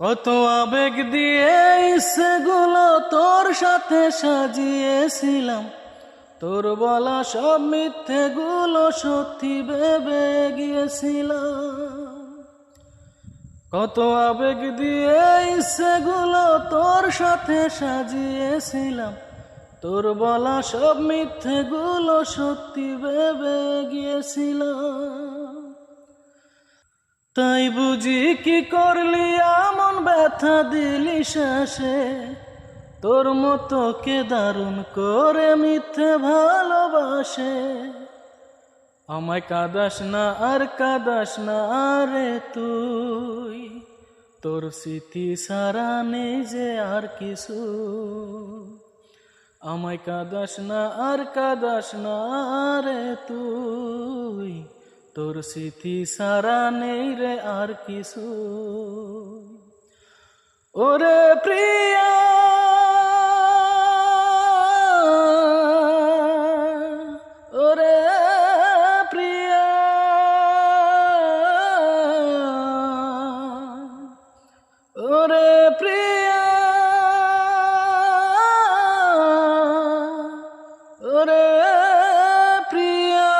কত আবেগ দিয়ে সেগুলো তোর সাথে সাজিয়েছিলাম, তোর বলা সব মিথ্যেগুলো সত্যি ভেবে গিয়েছিলাম। কত আবেগ দিয়ে সেগুলো তোর সাথে সাজিয়েছিলাম, তোর বলা সব মিথ্যেগুলো সত্যি ভেবে গিয়েছিলাম। তাই বুঝি কি করলি এমন ব্যথা দিলি শেষে, তোর মতো কে দারুণ করে মিথ্যে ভালোবাসে। আমায় কাঁদাস না আর কাঁদাস না রে তুই, তোর স্মৃতি সারা নেই যে আর কিছু। আমায় কাঁদাস না আর কাঁদাস না রে তুই, তোর স্মৃতি সারা নেই রে আর কিছু। ওরে প্রিয়া, ওরে প্রিয়া, ওরে প্রিয়া, ওরে প্রিয়া।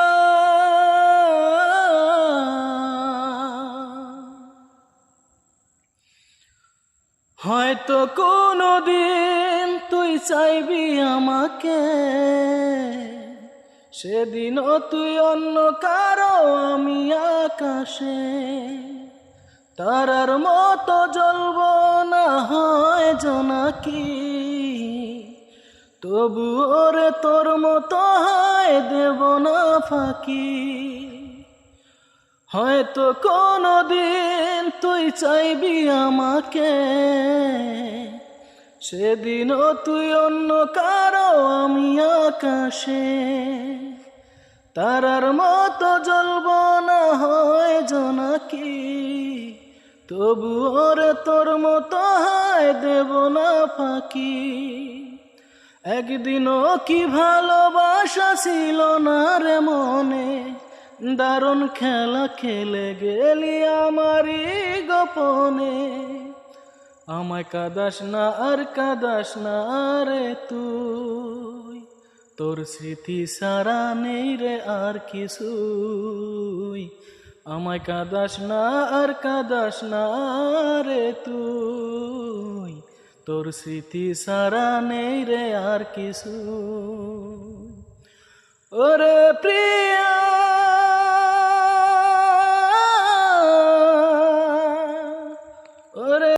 হয়তো কোনোদিন তুই চাইবি আমাকে, সেদিনও তুই অন্য কারো আমি আকাশে। তারার মতো জ্বলব না হয় জোনাকি, তবু ওরে তোর মতো হয় দেব না ফাঁকি। হয়তো কোনোদিন তুই চাইবি আমাকে, সেদিনও তুই অন্য কারো আমি আকাশে। তারার মতো জ্বলব না হয় জোনাকি, তবু ওরে তোর মতো হয় দেব না ফাঁকি। একদিনও কি ভালোবাসা ছিল না রে মনে, দারুণ খেলা খেলে গেলি আমারই গোপনে। আমায় কাঁদাস না আর কাঁদাস না রে তুই, তোর স্মৃতি সারা নেই রে আর কিছুই। আমায় কাঁদাস না আর কাঁদাস না রে তুই, তোর স্মৃতি সারা নেই রে আর কিছু। ওরে প্রিয়া।